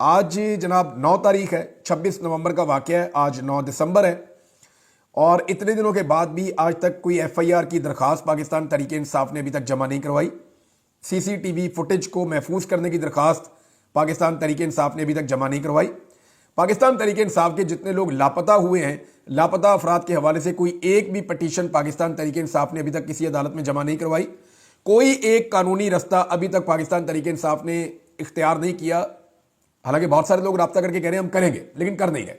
آج جناب 9 تاریخ ہے, 26 نومبر کا واقعہ ہے, آج 9 دسمبر ہے, اور اتنے دنوں کے بعد بھی آج تک کوئی ایف آئی آر کی درخواست پاکستان تحریک انصاف نے ابھی تک جمع نہیں کروائی. سی سی ٹی وی فوٹیج کو محفوظ کرنے کی درخواست پاکستان تحریک انصاف نے ابھی تک جمع نہیں کروائی. پاکستان تحریک انصاف کے جتنے لوگ لاپتہ ہوئے ہیں, لاپتہ افراد کے حوالے سے کوئی ایک بھی پٹیشن پاکستان تحریک انصاف نے ابھی تک کسی عدالت میں جمع نہیں کروائی. کوئی ایک قانونی رستہ ابھی تک پاکستان تحریک انصاف نے اختیار نہیں کیا. حالانکہ بہت سارے لوگ رابطہ کر کے کہہ رہے ہیں ہم کریں گے, لیکن کر نہیں رہے.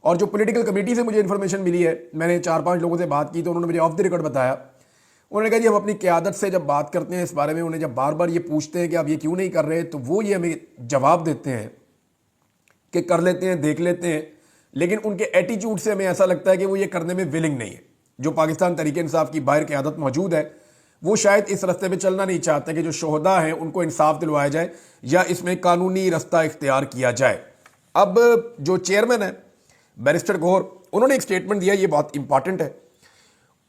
اور جو پولیٹیکل کمیٹی سے مجھے انفارمیشن ملی ہے, میں نے 4-5 لوگوں سے بات کی تو انہوں نے مجھے آف دی ریکارڈ بتایا, انہوں نے کہا جی ہم اپنی قیادت سے جب بات کرتے ہیں اس بارے میں, انہیں جب بار بار یہ پوچھتے ہیں کہ آپ یہ کیوں نہیں کر رہے, تو وہ یہ ہمیں جواب دیتے ہیں کہ کر لیتے ہیں, دیکھ لیتے ہیں, لیکن ان کے ایٹیچیوڈ سے ہمیں ایسا لگتا ہے کہ وہ یہ کرنے میں ولنگ نہیں ہے. جو پاکستان تحریک انصاف کی باہر قیادت موجود ہے وہ شاید اس رستے پہ چلنا نہیں چاہتے کہ جو شہداء ہیں ان کو انصاف دلوایا جائے یا اس میں قانونی رستہ اختیار کیا جائے. اب جو چیئرمین ہے بیرسٹر گوہر, انہوں نے ایک سٹیٹمنٹ دیا, یہ بہت امپورٹنٹ ہے.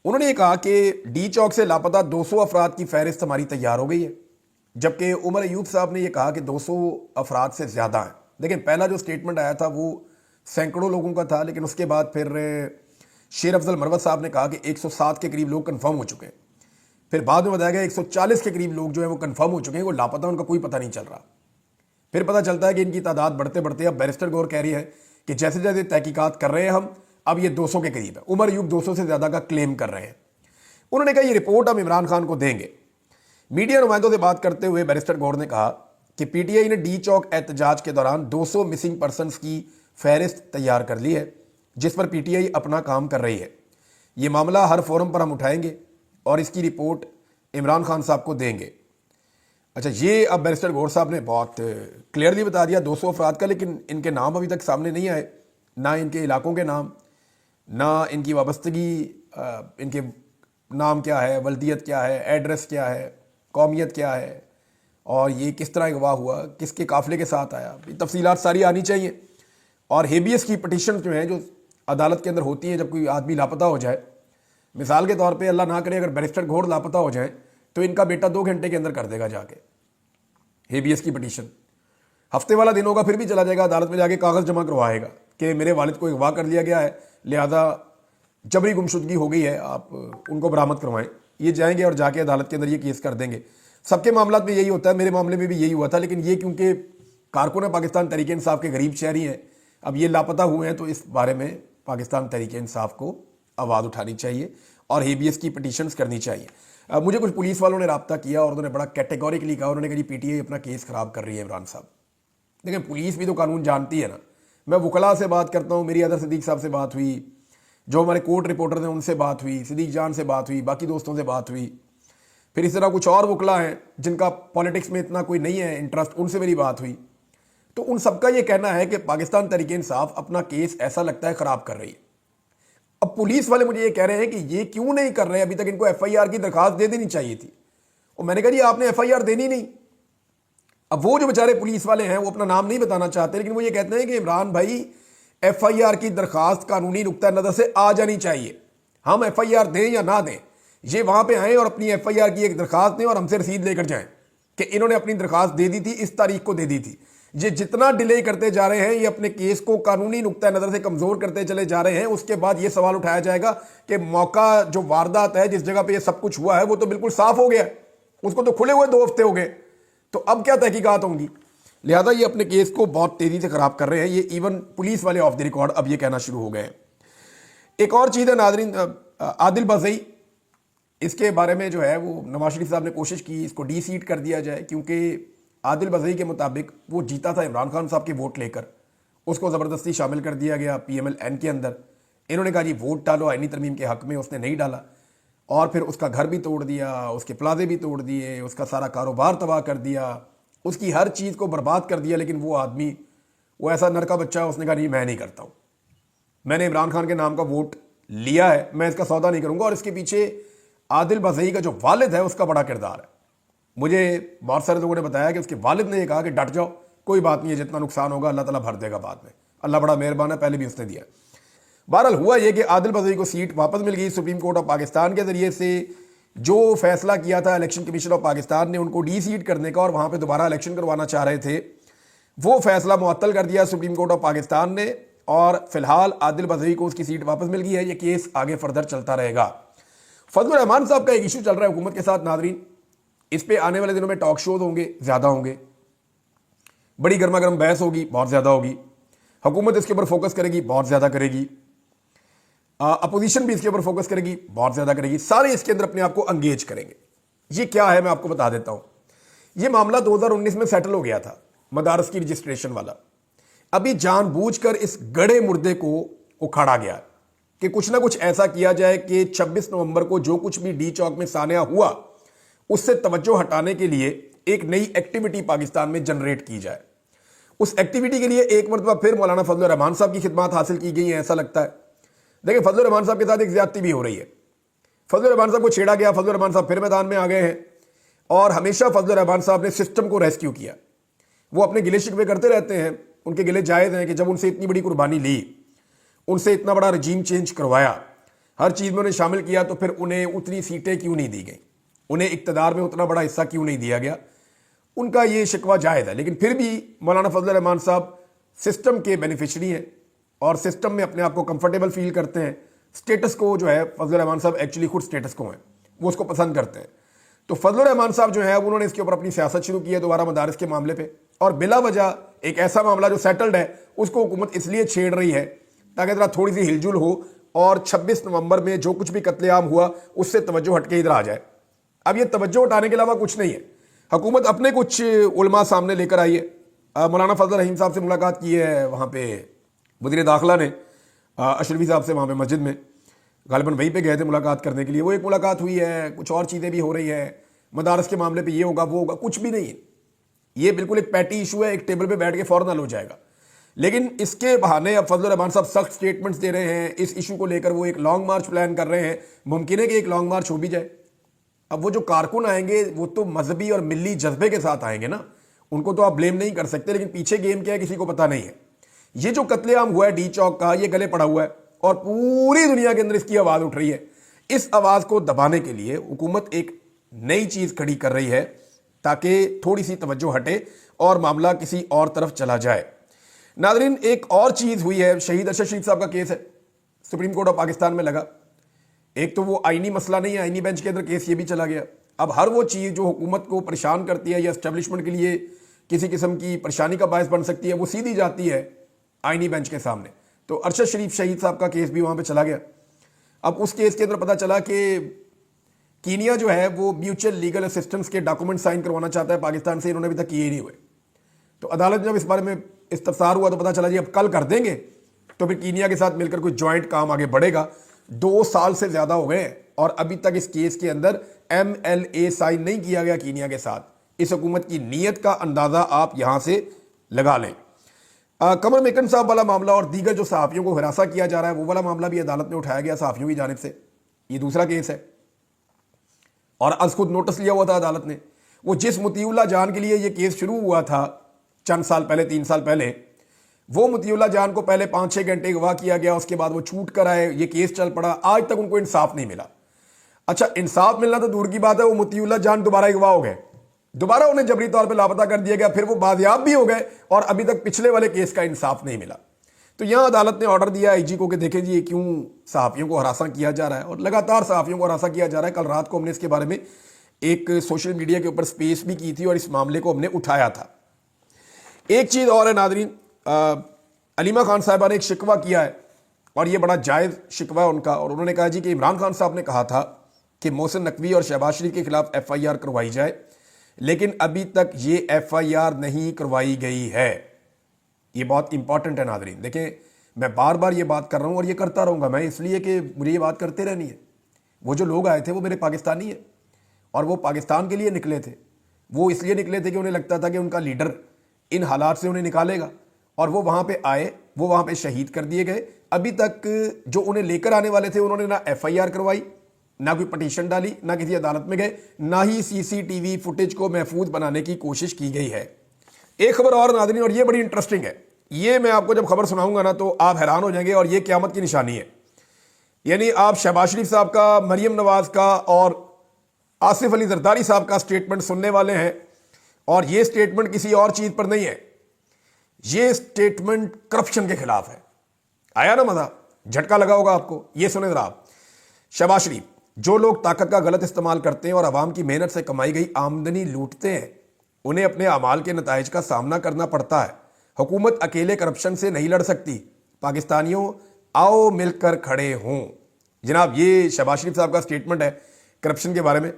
انہوں نے یہ کہا کہ ڈی چوک سے لاپتہ 200 افراد کی فہرست ہماری تیار ہو گئی ہے, جبکہ عمر ایوب صاحب نے یہ کہا کہ 200 افراد سے زیادہ ہیں. دیکھیں پہلا جو سٹیٹمنٹ آیا تھا وہ سینکڑوں لوگوں کا تھا, لیکن اس کے بعد پھر شیر افضل مروت صاحب نے کہا کہ 107 کے قریب لوگ کنفرم ہو چکے ہیں. پھر بعد میں بتایا گیا 140 کے قریب لوگ جو ہیں وہ کنفرم ہو چکے ہیں, وہ لاپتہ, ان کا کوئی پتہ نہیں چل رہا. پھر پتہ چلتا ہے کہ ان کی تعداد بڑھتے بڑھتے اب بیرسٹر گور کہہ رہی ہے کہ جیسے جیسے تحقیقات کر رہے ہیں ہم, اب یہ 200 کے قریب ہے. عمر ایوب 200 سے زیادہ کا کلیم کر رہے ہیں. انہوں نے کہا یہ رپورٹ ہم عمران خان کو دیں گے. میڈیا نمائندوں سے بات کرتے ہوئے بیرسٹر گور نے کہا کہ پی ٹی آئی نے ڈی چوک احتجاج کے دوران 200 مسنگ پرسنز کی فہرست تیار کر لی ہے, جس پر پی ٹی آئی اپنا کام کر رہی ہے. یہ معاملہ ہر فورم پر ہم اٹھائیں گے اور اس کی رپورٹ عمران خان صاحب کو دیں گے. اچھا, یہ اب بیرسٹر گور صاحب نے بہت کلیئرلی بتا دیا 200 افراد کا, لیکن ان کے نام ابھی تک سامنے نہیں آئے, نہ ان کے علاقوں کے نام, نہ ان کی وابستگی, ان کے نام کیا ہے, ولدیت کیا ہے, ایڈریس کیا ہے, قومیت کیا ہے, اور یہ کس طرح اغوا ہوا, کس کے قافلے کے ساتھ آیا. یہ تفصیلات ساری آنی چاہیے. اور ہیبیس کی پٹیشن جو ہیں جو عدالت کے اندر ہوتی ہیں جب کوئی آدمی لاپتہ ہو جائے, مثال کے طور پہ اللہ نہ کرے اگر بیرسٹر گور لاپتہ ہو جائیں تو ان کا بیٹا 2 گھنٹے کے اندر کر دے گا جا کے ہیبیس کی پٹیشن. ہفتے والا دن ہوگا پھر بھی چلا جائے گا عدالت میں, جا کے کاغذ جمع کروائے گا کہ میرے والد کو اغوا کر لیا گیا ہے, لہذا جبری گمشدگی ہو گئی ہے, آپ ان کو برآمد کروائیں. یہ جائیں گے اور جا کے عدالت کے اندر یہ کیس کر دیں گے. سب کے معاملات میں یہی ہوتا ہے, میرے معاملے میں بھی یہی ہوا تھا, لیکن یہ کیونکہ کارکن پاکستان تحریک انصاف کے غریب شہری ہیں, اب یہ لاپتہ ہوئے ہیں, تو اس بارے میں پاکستان تحریک انصاف کو آواز اٹھانی چاہیے اور ہیبیس کی پٹیشنز کرنی چاہیے. مجھے کچھ پولیس والوں نے رابطہ کیا اور انہوں نے بڑا کیٹیگوریکلی کہا, انہوں نے کہا جی پی ٹی آئی اپنا کیس خراب کر رہی ہے عمران صاحب. لیکن پولیس بھی تو قانون جانتی ہے نا. میں وکلاء سے بات کرتا ہوں, میری ادر صدیق صاحب سے بات ہوئی, جو ہمارے کورٹ رپورٹر ہیں ان سے بات ہوئی, صدیق جان سے بات ہوئی, باقی دوستوں سے بات ہوئی, پھر اس طرح کچھ اور وکلاء ہیں جن کا پالیٹکس میں اتنا کوئی نہیں ہے انٹرسٹ, ان سے میری بات ہوئی. تو ان سب کا یہ کہنا ہے کہ پاکستان تحریک انصاف اپنا کیس ایسا لگتا ہے خراب کر رہی ہے. اب پولیس والے مجھے یہ کہہ رہے ہیں کہ یہ کیوں نہیں کر رہے ہیں, ابھی تک ان کو ایف آئی آر کی درخواست دے دینی چاہیے تھی. اور میں نے کہا جی آپ نے ایف آئی آر دینی نہیں. اب وہ جو بیچارے پولیس والے ہیں وہ اپنا نام نہیں بتانا چاہتے, لیکن وہ یہ کہتے ہیں کہ عمران بھائی ایف آئی آر کی درخواست قانونی نقطہ نظر سے آ جانی چاہیے, ہم ایف آئی آر دیں یا نہ دیں, یہ وہاں پہ آئیں اور اپنی ایف آئی آر کی ایک درخواست دیں اور ہم سے رسید لے کر جائیں کہ انہوں نے اپنی درخواست دے دی تھی, اس تاریخ کو دے دی تھی. یہ جتنا ڈیلے کرتے جا رہے ہیں یہ اپنے کیس کو قانونی نقطہ نظر سے کمزور کرتے چلے جا رہے ہیں. اس کے بعد یہ سوال اٹھایا جائے گا کہ موقع جو واردات ہے جس جگہ پہ یہ سب کچھ ہوا ہے وہ تو بالکل صاف ہو گیا, اس کو تو کھلے ہوئے 2 ہفتے ہو گئے, تو اب کیا تحقیقات ہوں گی. لہذا یہ اپنے کیس کو بہت تیزی سے خراب کر رہے ہیں. یہ ایون پولیس والے آف دی ریکارڈ اب یہ کہنا شروع ہو گئے ہیں. ایک اور چیز ہے ناظرین, عادل بزئی, اس کے بارے میں جو ہے وہ نواز شریف صاحب نے کوشش کی اس کو ڈی سیٹ کر دیا جائے, کیونکہ عادل بزئی کے مطابق وہ جیتا تھا عمران خان صاحب کے ووٹ لے کر, اس کو زبردستی شامل کر دیا گیا پی ایم ایل این کے اندر. انہوں نے کہا جی ووٹ ڈالو آئینی ترمیم کے حق میں, اس نے نہیں ڈالا, اور پھر اس کا گھر بھی توڑ دیا, اس کے پلازے بھی توڑ دیے, اس کا سارا کاروبار تباہ کر دیا, اس کی ہر چیز کو برباد کر دیا. لیکن وہ آدمی وہ ایسا نرکا بچہ, اس نے کہا نہیں میں نہیں کرتا ہوں, میں نے عمران خان کے نام کا ووٹ لیا ہے, میں اس کا سودا نہیں کروں گا. اور اس کے پیچھے عادل بزئی کا جو والد ہے اس کا بڑا کردار ہے. مجھے بہت سارے لوگوں نے بتایا کہ اس کے والد نے یہ کہا کہ ڈٹ جاؤ, کوئی بات نہیں ہے, جتنا نقصان ہوگا اللہ تعالیٰ بھر دے گا بعد میں, اللہ بڑا مہربان ہے, پہلے بھی اس نے دیا. بہرحال ہوا یہ کہ عادل بزئی کو سیٹ واپس مل گئی سپریم کورٹ آف پاکستان کے ذریعے سے. جو فیصلہ کیا تھا الیکشن کمیشن آف پاکستان نے ان کو ڈی سیٹ کرنے کا اور وہاں پہ دوبارہ الیکشن کروانا چاہ رہے تھے, وہ فیصلہ معطل کر دیا سپریم کورٹ آف پاکستان نے، اور فی الحال عادل بدوی کو اس کی سیٹ واپس مل گئی ہے۔ یہ کیس آگے فردر چلتا رہے گا۔ فضل الرحمان صاحب کا ایک ایشو چل رہا ہے حکومت کے ساتھ ناظرین، اس پہ آنے والے دنوں میں ٹاک شوز ہوں گے، زیادہ ہوں گے، بڑی گرما گرم بحث ہوگی، بہت زیادہ ہوگی، حکومت اس کے اوپر فوکس کرے گی، بہت زیادہ کرے گی، اپوزیشن بھی اس کے اوپر فوکس کرے گی، بہت زیادہ کرے گی، سارے اس کے اندر اپنے آپ کو انگیج کریں گے۔ یہ کیا ہے میں آپ کو بتا دیتا ہوں۔ یہ معاملہ 2019 میں سیٹل ہو گیا تھا، مدارس کی رجسٹریشن والا۔ ابھی جان بوجھ کر اس گڑے مردے کو اکھاڑا گیا کہ کچھ نہ کچھ ایسا کیا جائے کہ 26 نومبر کو جو کچھ بھی ڈی چوک میں سانحہ ہوا اس سے توجہ ہٹانے کے لیے ایک نئی ایکٹیویٹی پاکستان میں جنریٹ کی جائے۔ اس ایکٹیویٹی کے لیے ایک مرتبہ پھر مولانا فضل الرحمان صاحب کی خدمات حاصل کی گئی ہیں، ایسا لگتا ہے۔ دیکھیں، فضل الرحمان صاحب کے ساتھ ایک زیادتی بھی ہو رہی ہے۔ فضل الرحمان صاحب کو چھیڑا گیا، فضل الرحمان صاحب پھر میدان میں آ گئے ہیں، اور ہمیشہ فضل الرحمان صاحب نے سسٹم کو ریسکیو کیا۔ وہ اپنے گلے شکوے کرتے رہتے ہیں، ان کے گلے جائز ہیں کہ جب ان سے اتنی بڑی قربانی لی، ان سے اتنا بڑا رجیم چینج کروایا، ہر چیز میں انہیں شامل کیا، تو پھر انہیں اتنی سیٹیں کیوں نہیں دی گئیں، انہیں اقتدار میں اتنا بڑا حصہ کیوں نہیں دیا گیا۔ ان کا یہ شکوہ جائز ہے، لیکن پھر بھی مولانا فضل الرحمان صاحب سسٹم کے بینیفیشری ہیں اور سسٹم میں اپنے آپ کو کمفرٹیبل فیل کرتے ہیں۔ سٹیٹس کو جو ہے، فضل الرحمان صاحب ایکچولی خود سٹیٹس کو ہیں، وہ اس کو پسند کرتے ہیں۔ تو فضل الرحمان صاحب جو ہے انہوں نے اس کے اوپر اپنی سیاست شروع کی ہے دوبارہ مدارس کے معاملے پہ، اور بلا وجہ ایک ایسا معاملہ جو سیٹلڈ ہے اس کو حکومت اس لیے چھیڑ رہی ہے تاکہ ذرا تھوڑی سی ہل جل ہو، اور 26 نومبر میں جو کچھ بھی قتل عام ہوا اس سے توجہ ہٹ کے ادھر آ جائے۔ اب یہ توجہ ہٹانے کے علاوہ کچھ نہیں ہے۔ حکومت اپنے کچھ علماء سامنے لے کر آئی ہے۔ مولانا فضل الرحیم صاحب سے ملاقات کی ہے وہاں پہ وزیر داخلہ نے، اشرفی صاحب سے وہاں پہ مسجد میں، غالباً وہیں پہ گئے تھے ملاقات کرنے کے لیے۔ وہ ایک ملاقات ہوئی ہے، کچھ اور چیزیں بھی ہو رہی ہیں، مدارس کے معاملے پہ یہ ہوگا وہ ہوگا، کچھ بھی نہیں ہے۔ یہ بالکل ایک پیٹی ایشو ہے، ایک ٹیبل پہ بیٹھ کے فوراً حل ہو جائے گا۔ لیکن اس کے بہانے اب فضل الرحمان صاحب سخت سٹیٹمنٹس دے رہے ہیں، اس ایشو کو لے کر وہ ایک لانگ مارچ پلان کر رہے ہیں۔ ممکن ہے کہ ایک لانگ مارچ ہو بھی جائے۔ اب وہ جو کارکن آئیں گے وہ تو مذہبی اور ملی جذبے کے ساتھ آئیں گے نا، ان کو تو آپ بلیم نہیں کر سکتے، لیکن پیچھے گیم کیا ہے کسی کو پتہ نہیں ہے۔ یہ جو قتل عام ہوا ہے ڈی چوک کا، یہ گلے پڑا ہوا ہے اور پوری دنیا کے اندر اس کی آواز اٹھ رہی ہے۔ اس آواز کو دبانے کے لیے حکومت ایک نئی چیز کھڑی کر رہی ہے تاکہ تھوڑی سی توجہ ہٹے اور معاملہ کسی اور طرف چلا جائے۔ ناظرین، ایک اور چیز ہوئی ہے، شہید ارشد شریف صاحب کا کیس ہے، سپریم کورٹ آف پاکستان میں لگا۔ ایک تو وہ آئینی مسئلہ نہیں ہے، آئینی بینچ کے اندر کیس یہ بھی چلا گیا۔ اب ہر وہ چیز جو حکومت کو پریشان کرتی ہے یا اسٹیبلشمنٹ کے لیے کسی قسم کی پریشانی کا باعث بن سکتی ہے، وہ سیدھی جاتی ہے آئینی بینچ کے سامنے۔ تو ارشد شریف شہید صاحب کا کیس بھی وہاں پہ چلا گیا۔ اب اس کیس کے اندر پتہ چلا کہ کینیا جو ہے وہ میوچل لیگل اسسٹنس کے ڈاکومنٹ سائن کروانا چاہتا ہے پاکستان سے، انہوں نے ابھی تک کیے ہی نہیں ہوئے۔ تو عدالت جب اس بارے میں استفسار ہوا تو پتہ چلا جی اب کل کر دیں گے، تو پھر کینیا کے ساتھ مل کر کوئی جوائنٹ کام آگے بڑھے گا۔ 2 سال سے زیادہ ہو گئے اور ابھی تک اس کیس کے اندر MLA سائن نہیں کیا گیا کینیا کے ساتھ۔ اس حکومت کی نیت کا اندازہ آپ یہاں سے لگا لیں۔ قمر میکن صاحب والا معاملہ اور دیگر جو صحافیوں کو ہراساں کیا جا رہا ہے وہ والا معاملہ بھی عدالت میں اٹھایا گیا صحافیوں کی جانب سے۔ یہ دوسرا کیس ہے اور از خود نوٹس لیا ہوا تھا عدالت نے۔ وہ جس مطیع اللہ جان کے لیے یہ کیس شروع ہوا تھا چند سال پہلے، 3 سال پہلے، وہ مطیع اللہ جان کو پہلے 5-6 گھنٹے اغوا کیا گیا، اس کے بعد وہ چھوٹ کر آئے، یہ کیس چل پڑا، آج تک ان کو انصاف نہیں ملا۔ اچھا، انصاف ملنا تو دور کی بات ہے، وہ مطیع اللہ جان دوبارہ اغوا ہو گئے، دوبارہ انہیں جبری طور پہ لاپتہ کر دیا گیا، پھر وہ بازیاب بھی ہو گئے اور ابھی تک پچھلے والے کیس کا انصاف نہیں ملا۔ تو یہاں عدالت نے آرڈر دیا IG کو کہ دیکھیں جی یہ کیوں صحافیوں کو ہراساں کیا جا رہا ہے، اور لگاتار صحافیوں کو ہراساں کیا جا رہا ہے۔ کل رات کو ہم نے اس کے بارے میں ایک سوشل میڈیا کے اوپر سپیس بھی کی تھی اور اس معاملے کو ہم نے اٹھایا تھا۔ ایک چیز اور ہے ناظرین، علیمہ خان صاحبہ نے ایک شکوہ کیا ہے اور یہ بڑا جائز شکوہ ہے ان کا، اور انہوں نے کہا جی کہ عمران خان صاحب نے کہا تھا کہ محسن نقوی اور شہباز شریف کے خلاف FIR کروائی جائے، لیکن ابھی تک یہ FIR نہیں کروائی گئی ہے۔ یہ بہت امپورٹنٹ ہے ناظرین۔ دیکھیں، میں بار بار یہ بات کر رہا ہوں اور یہ کرتا رہوں گا میں، اس لیے کہ مجھے یہ بات کرتے رہنی ہے۔ وہ جو لوگ آئے تھے وہ میرے پاکستانی ہیں اور وہ پاکستان کے لیے نکلے تھے، وہ اس لیے نکلے تھے کہ انہیں لگتا تھا کہ ان کا لیڈر ان حالات سے انہیں نکالے گا، اور وہ وہاں پہ آئے، وہ وہاں پہ شہید کر دیے گئے۔ ابھی تک جو انہیں لے کر آنے والے تھے انہوں نے نہ FIR کروائی، نہ کوئی پٹیشن ڈالی، نہ کسی عدالت میں گئے، نہ ہی CCTV فوٹیج کو محفوظ بنانے کی کوشش کی گئی ہے۔ ایک خبر اور ناظرین، اور یہ بڑی انٹرسٹنگ ہے، یہ میں آپ کو جب خبر سناؤں گا نا تو آپ حیران ہو جائیں گے، اور یہ قیامت کی نشانی ہے۔ یعنی آپ شہباز شریف صاحب کا، مریم نواز کا اور آصف علی زرداری صاحب کا سٹیٹمنٹ سننے والے ہیں، اور یہ سٹیٹمنٹ کسی اور چیز پر نہیں ہے۔ یہ سٹیٹمنٹ کرپشن کے خلاف ہے. آیا نا مزہ, جھٹکا لگا ہوگا آپ کو. یہ سنیں ذرا آپ. شہباز شریف, جو لوگ طاقت کا غلط استعمال کرتے ہیں اور عوام کی محنت سے کمائی گئی آمدنی لوٹتے ہیں, انہیں اپنے اعمال کے نتائج کا سامنا کرنا پڑتا ہے. حکومت اکیلے کرپشن سے نہیں لڑ سکتی. پاکستانیوں آؤ مل کر کھڑے ہوں. جناب یہ شہباز شریف صاحب کا سٹیٹمنٹ ہے کرپشن کے بارے میں.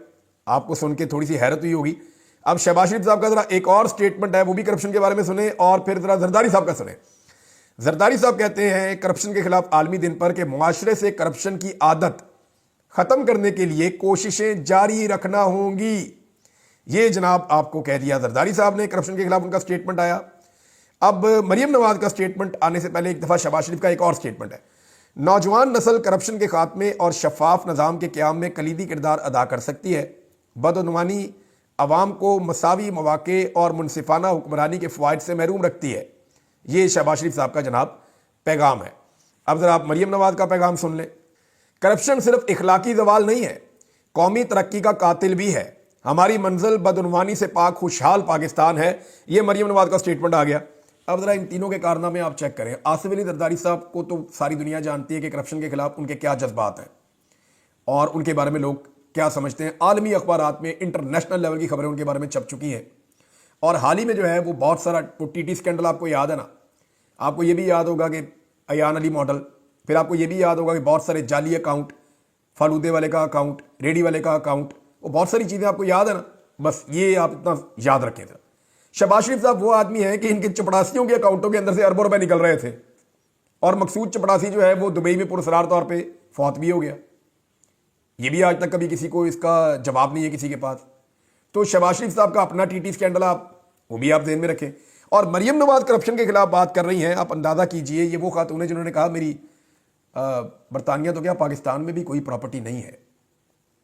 آپ کو سن کے تھوڑی سی حیرت ہوئی ہوگی. اب شہباز شریف صاحب کا ذرا ایک اور سٹیٹمنٹ ہے, وہ بھی کرپشن کے بارے میں سنیں, اور پھر ذرا زرداری صاحب کا سنیں. زرداری صاحب کہتے ہیں کرپشن کے خلاف عالمی دن پر کہ معاشرے سے کرپشن کی عادت ختم کرنے کے لیے کوششیں جاری رکھنا ہوں گی. یہ جناب آپ کو کہہ دیا زرداری صاحب نے, کرپشن کے خلاف ان کا سٹیٹمنٹ آیا. اب مریم نواز کا سٹیٹمنٹ آنے سے پہلے ایک دفعہ شہباز شریف کا ایک اور سٹیٹمنٹ ہے. نوجوان نسل کرپشن کے خاتمے اور شفاف نظام کے قیام میں کلیدی کردار ادا کر سکتی ہے. بدعنوانی عوام کو مساوی مواقع اور منصفانہ حکمرانی کے فوائد سے محروم رکھتی ہے. یہ شہباز شریف صاحب کا جناب پیغام ہے. اب ذرا آپ مریم نواز کا پیغام سن لیں. کرپشن صرف اخلاقی زوال نہیں ہے, قومی ترقی کا قاتل بھی ہے. ہماری منزل بدعنوانی سے پاک خوشحال پاکستان ہے. یہ مریم نواز کا سٹیٹمنٹ آ گیا. اب ذرا ان تینوں کے کارنامے آپ چیک کریں. آصف علی زرداری صاحب کو تو ساری دنیا جانتی ہے کہ کرپشن کے خلاف ان کے کیا جذبات ہیں اور ان کے بارے میں لوگ کیا سمجھتے ہیں. عالمی اخبارات میں انٹرنیشنل لیول کی خبریں ان کے بارے میں چھپ چکی ہیں. اور حال ہی میں جو ہے وہ بہت سارا ٹی ٹی اسکینڈل آپ کو یاد ہے نا. آپ کو یہ بھی یاد ہوگا کہ ایان علی ماڈل, پھر آپ کو یہ بھی یاد ہوگا کہ بہت سارے جعلی اکاؤنٹ, فالودے والے کا اکاؤنٹ, ریڈی والے کا اکاؤنٹ, وہ بہت ساری چیزیں آپ کو یاد ہے نا. بس یہ آپ اتنا یاد رکھیں تھے. شہباز شریف صاحب وہ آدمی ہیں کہ ان کے چپڑاسیوں کے اکاؤنٹوں کے اندر سے اربوں روپے نکل رہے تھے, اور مقصود چپڑاسی جو ہے وہ دبئی میں پراسرار طور پہ فوت بھی ہو گیا. یہ بھی آج تک کبھی کسی کو اس کا جواب نہیں ہے کسی کے پاس. تو شہباز شریف صاحب کا اپنا ٹی ٹی اسکینڈل آپ وہ بھی آپ ذہن میں رکھیں. اور مریم نواز کرپشن کے خلاف بات کر رہی ہیں. آپ اندازہ کیجئے یہ وہ خاتون ہے جنہوں نے کہا میری برطانیہ تو کیا پاکستان میں بھی کوئی پراپرٹی نہیں ہے,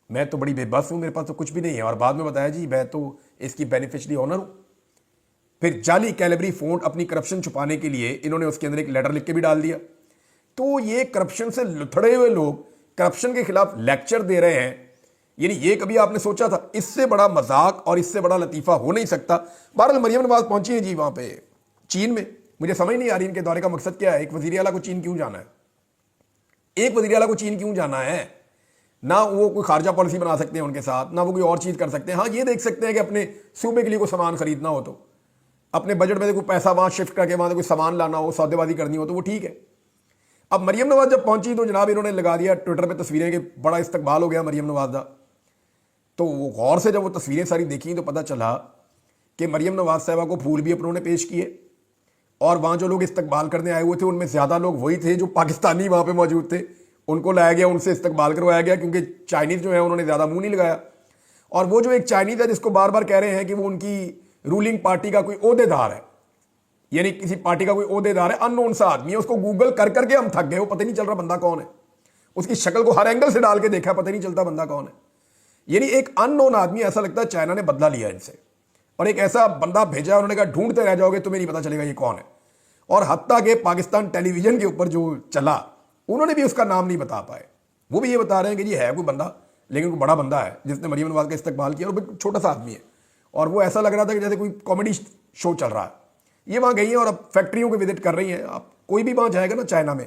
میں تو بڑی بے بس ہوں, میرے پاس تو کچھ بھی نہیں ہے. اور بعد میں بتایا جی میں تو اس کی بینیفیشری آنر ہوں. پھر جعلی کیلیبری فونٹ اپنی کرپشن چھپانے کے لیے انہوں نے اس کے اندر ایک لیٹر لکھ کے بھی ڈال دیا. تو یہ کرپشن سے لتھڑے ہوئے لوگ کرپشن کے خلاف لیکچر دے رہے ہیں. یعنی یہ کبھی آپ نے سوچا تھا؟ اس سے بڑا مذاق اور اس سے بڑا لطیفہ ہو نہیں سکتا. بہرحال مریم نواز پہنچی ہیں جی وہاں پہ چین میں. مجھے سمجھ نہیں آ رہی ان کے دورے کا مقصد کیا ہے. ایک وزیر اعلیٰ کو چین کیوں جانا ہے؟ ایک وزیر اعلیٰ کو چین کیوں جانا ہے؟ نہ وہ کوئی خارجہ پالیسی بنا سکتے ہیں ان کے ساتھ, نہ وہ کوئی اور چیز کر سکتے ہیں. ہاں یہ دیکھ سکتے ہیں کہ اپنے صوبے کے لیے کوئی سامان خریدنا ہو تو اپنے بجٹ میں کوئی پیسہ وہاں شفٹ کر کے وہاں سے کوئی سامان لانا ہو, سودے بازی کرنی ہو تو وہ ٹھیک ہے. اب مریم نواز جب پہنچی تو جناب انہوں نے لگا دیا ٹویٹر پہ تصویریں کہ بڑا استقبال ہو گیا مریم نواز کا. تو وہ غور سے جب وہ تصویریں ساری دیکھیں تو پتہ چلا کہ مریم نواز صاحبہ کو پھول بھی اپنوں نے پیش کیے, اور وہاں جو لوگ استقبال کرنے آئے ہوئے تھے ان میں زیادہ لوگ وہی تھے جو پاکستانی وہاں پہ موجود تھے. ان کو لایا گیا, ان سے استقبال کروایا گیا, کیونکہ چائنیز جو ہے انہوں نے زیادہ منہ نہیں لگایا. اور وہ جو ایک چائنیز ہے جس کو بار بار کہہ رہے ہیں کہ وہ ان کی رولنگ پارٹی کا کوئی عہدے دار ہے, یعنی کسی پارٹی کا کوئی عہدے دار ہے, ان نون سا آدمی ہے, اس کو گوگل کر کر کے ہم تھک گئے, وہ پتہ نہیں چل رہا بندہ کون ہے. اس کی شکل کو ہر اینگل سے ڈال کے دیکھا, پتہ نہیں چلتا بندہ کون ہے. یعنی ایک ان نون آدمی, ایسا لگتا ہے چائنا نے بدلہ لیا ان سے, اور ایک ایسا بندہ بھیجا انہوں نے کہا ڈھونڈتے رہ جاؤ گے تمہیں نہیں پتہ چلے گا یہ کون ہے. اور حتیٰ کہ پاکستان ٹیلی ویژن کے اوپر جو چلا انہوں نے بھی اس کا نام نہیں بتا پائے. وہ بھی یہ بتا رہے ہیں کہ یہ ہے کوئی بندہ, لیکن کوئی بڑا بندہ ہے جس نے مریم نواز کا استقبال کیا, اور چھوٹا سا آدمی ہے. اور وہ ایسا لگ رہا تھا کہ جیسے کوئی کامیڈی شو چل رہا ہے. یہ وہاں گئی ہیں اور اب فیکٹریوں کو وزٹ کر رہی ہیں. آپ کوئی بھی وہاں جائے گا نا چائنا میں,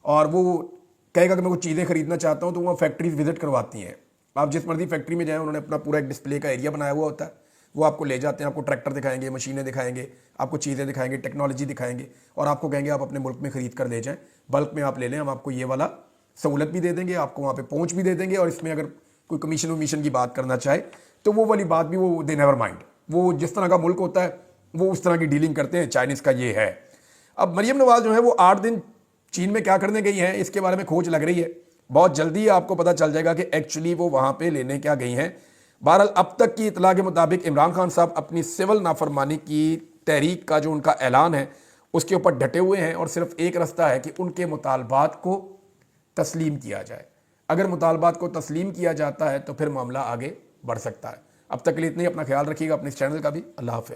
اور وہ کہے گا کہ میں کچھ چیزیں خریدنا چاہتا ہوں, تو وہاں فیکٹریز وزٹ کرواتی ہیں. آپ جس مرضی فیکٹری میں جائیں, انہوں نے اپنا پورا ایک ڈسپلے کا ایریا بنایا ہوا ہوتا ہے, وہ آپ کو لے جاتے ہیں, آپ کو ٹریکٹر دکھائیں گے, مشینیں دکھائیں گے, آپ کو چیزیں دکھائیں گے, ٹیکنالوجی دکھائیں گے, اور آپ کو کہیں گے آپ اپنے ملک میں خرید کر لے جائیں, بلک میں آپ لے لیں, ہم آپ کو یہ والا سہولت بھی دے دیں گے, آپ کو وہاں پہ پہنچ بھی دے دیں گے, اور اس میں اگر کوئی کمیشن ومیشن کی بات کرنا چاہے تو وہ والی بات بھی وہ دے نیور مائنڈ. وہ جس طرح کا ملک ہوتا ہے وہ اس طرح کی ڈیلنگ کرتے ہیں. چائنیز کا یہ ہے. اب مریم نواز جو ہے وہ 8 دن چین میں کیا کرنے گئی ہیں اس کے بارے میں کھوج لگ رہی ہے. بہت جلدی آپ کو پتہ چل جائے گا کہ ایکچولی وہ وہاں پہ لینے کیا گئی ہیں. بہرحال اب تک کی اطلاع کے مطابق عمران خان صاحب اپنی سول نافرمانی کی تحریک کا جو ان کا اعلان ہے اس کے اوپر ڈٹے ہوئے ہیں, اور صرف ایک رستہ ہے کہ ان کے مطالبات کو تسلیم کیا جائے. اگر مطالبات کو تسلیم کیا جاتا ہے تو پھر معاملہ آگے بڑھ سکتا ہے. اب تک کے لیے اتنا ہی. اپنا خیال رکھیے گا, اپنے اس چینل کا بھی. اللہ حافظ.